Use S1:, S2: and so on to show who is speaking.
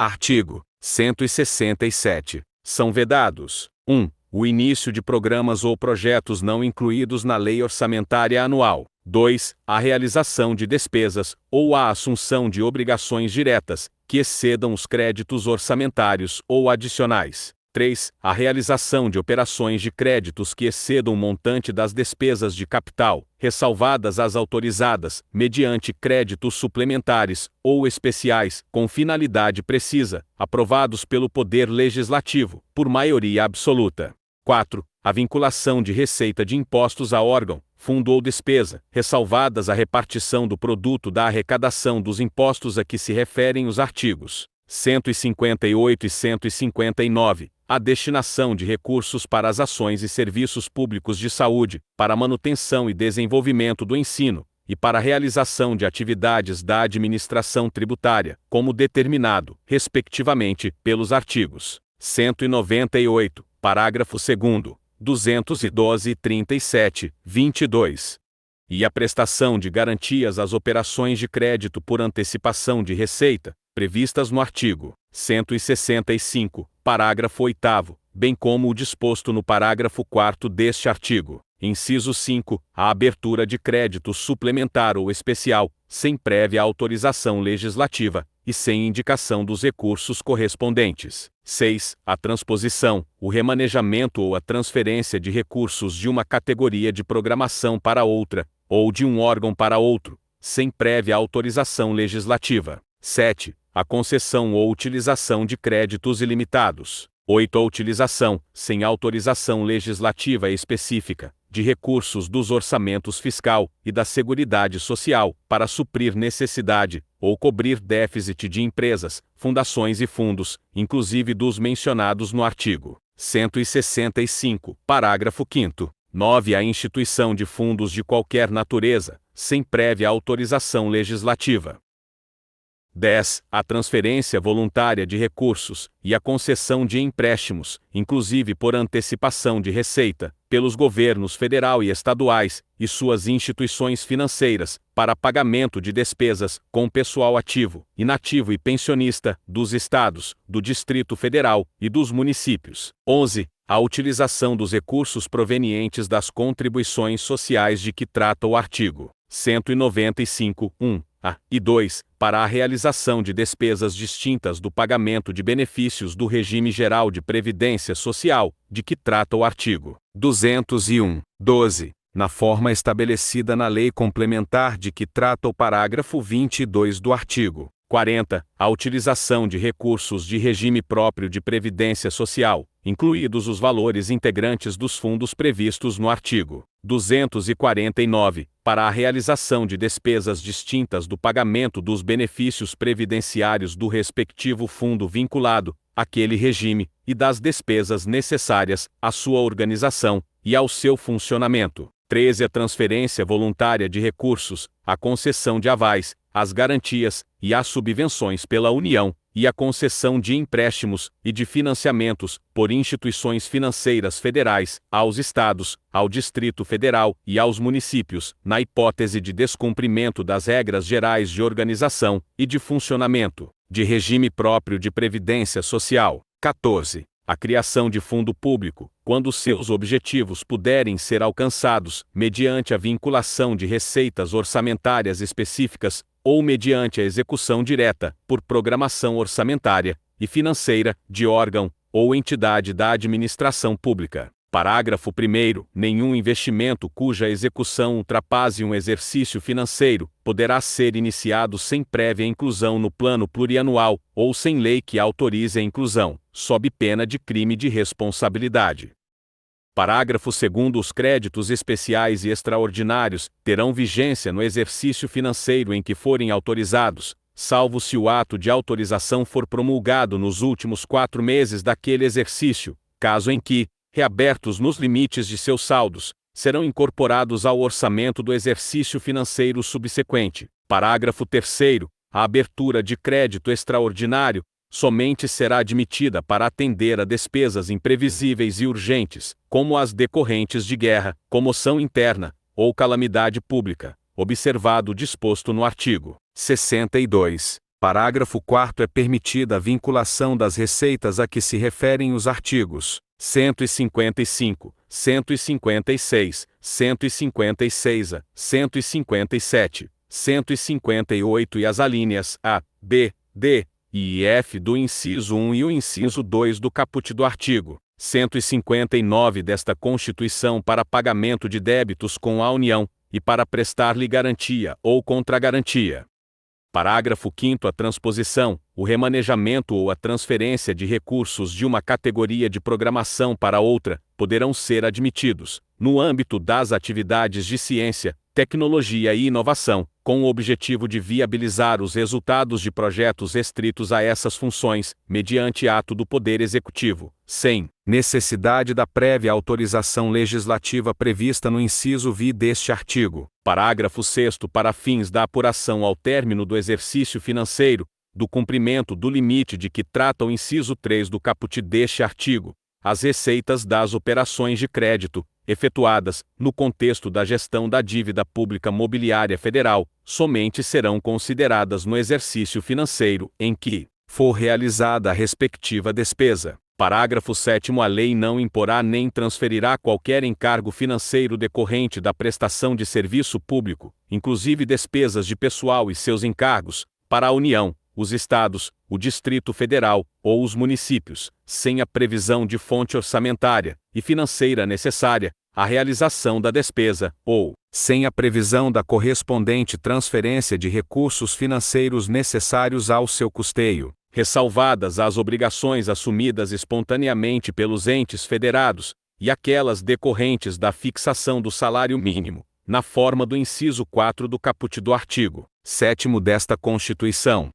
S1: Artigo 167. São vedados: 1. O início de programas ou projetos não incluídos na lei orçamentária anual. 2. A realização de despesas, ou a assunção de obrigações diretas, que excedam os créditos orçamentários ou adicionais. 3. A realização de operações de créditos que excedam o montante das despesas de capital, ressalvadas as autorizadas, mediante créditos suplementares ou especiais, com finalidade precisa, aprovados pelo Poder Legislativo, por maioria absoluta. 4. A vinculação de receita de impostos a órgão, fundo ou despesa, ressalvadas a repartição do produto da arrecadação dos impostos a que se referem os artigos 158 e 159, a destinação de recursos para as ações e serviços públicos de saúde, para a manutenção e desenvolvimento do ensino, e para a realização de atividades da administração tributária, como determinado, respectivamente, pelos artigos 198, parágrafo 2º, 212 e 37, 22. E a prestação de garantias às operações de crédito por antecipação de receita, previstas no artigo 165, parágrafo 8º, bem como o disposto no parágrafo 4º deste artigo. Inciso 5. A abertura de crédito suplementar ou especial, sem prévia autorização legislativa, e sem indicação dos recursos correspondentes. 6. A transposição, o remanejamento ou a transferência de recursos de uma categoria de programação para outra, ou de um órgão para outro, sem prévia autorização legislativa. 7. A concessão ou utilização de créditos ilimitados. 8. A utilização, sem autorização legislativa específica, de recursos dos orçamentos fiscal e da Seguridade Social, para suprir necessidade, ou cobrir déficit de empresas, fundações e fundos, inclusive dos mencionados no artigo 165, parágrafo 5º. 9. A instituição de fundos de qualquer natureza, sem prévia autorização legislativa. 10. A transferência voluntária de recursos e a concessão de empréstimos, inclusive por antecipação de receita, pelos governos federal e estaduais e suas instituições financeiras, para pagamento de despesas com pessoal ativo, inativo e pensionista, dos estados, do Distrito Federal e dos municípios. 11. A utilização dos recursos provenientes das contribuições sociais de que trata o artigo 195, 1. A. E 2. Para a realização de despesas distintas do pagamento de benefícios do regime geral de previdência social, de que trata o artigo 201. 12. Na forma estabelecida na lei complementar de que trata o parágrafo 22 do artigo 40. A utilização de recursos de regime próprio de previdência social, incluídos os valores integrantes dos fundos previstos no artigo 249, para a realização de despesas distintas do pagamento dos benefícios previdenciários do respectivo fundo vinculado àquele regime, e das despesas necessárias à sua organização e ao seu funcionamento. 13. A transferência voluntária de recursos, a concessão de avais, as garantias e as subvenções pela União, e a concessão de empréstimos e de financiamentos por instituições financeiras federais, aos estados, ao Distrito Federal e aos municípios, na hipótese de descumprimento das regras gerais de organização e de funcionamento, de regime próprio de previdência social. 14. A criação de fundo público, quando seus objetivos puderem ser alcançados, mediante a vinculação de receitas orçamentárias específicas, ou mediante a execução direta, por programação orçamentária e financeira, de órgão ou entidade da administração pública. Parágrafo 1º. Nenhum investimento cuja execução ultrapasse um exercício financeiro poderá ser iniciado sem prévia inclusão no plano plurianual, ou sem lei que autorize a inclusão, sob pena de crime de responsabilidade. Parágrafo 2º. Os créditos especiais e extraordinários terão vigência no exercício financeiro em que forem autorizados, salvo se o ato de autorização for promulgado nos últimos 4 meses daquele exercício, caso em que, reabertos nos limites de seus saldos, serão incorporados ao orçamento do exercício financeiro subsequente. Parágrafo 3º. A abertura de crédito extraordinário somente será admitida para atender a despesas imprevisíveis e urgentes, como as decorrentes de guerra, comoção interna ou calamidade pública, observado o disposto no artigo 62. Parágrafo 4º. É permitida a vinculação das receitas a que se referem os artigos 155, 156, 156A, 157, 158 e as alíneas A, B, D e F do inciso 1 e o inciso 2 do caput do artigo 159 desta Constituição para pagamento de débitos com a União e para prestar-lhe garantia ou contragarantia. Parágrafo 5º. A transposição, o remanejamento ou a transferência de recursos de uma categoria de programação para outra poderão ser admitidos, no âmbito das atividades de ciência, tecnologia e inovação, com o objetivo de viabilizar os resultados de projetos restritos a essas funções, mediante ato do Poder Executivo, sem necessidade da prévia autorização legislativa prevista no inciso V deste artigo. Parágrafo 6º. Para fins da apuração ao término do exercício financeiro, do cumprimento do limite de que trata o inciso 3 do caput deste artigo, as receitas das operações de crédito, efetuadas, no contexto da gestão da dívida pública mobiliária federal, somente serão consideradas no exercício financeiro em que for realizada a respectiva despesa. Parágrafo 7º. A lei não imporá nem transferirá qualquer encargo financeiro decorrente da prestação de serviço público, inclusive despesas de pessoal e seus encargos, para a União, os Estados, o Distrito Federal ou os municípios, sem a previsão de fonte orçamentária e financeira necessária à realização da despesa, ou sem a previsão da correspondente transferência de recursos financeiros necessários ao seu custeio, ressalvadas as obrigações assumidas espontaneamente pelos entes federados e aquelas decorrentes da fixação do salário mínimo, na forma do inciso 4 do caput do artigo 7º desta Constituição.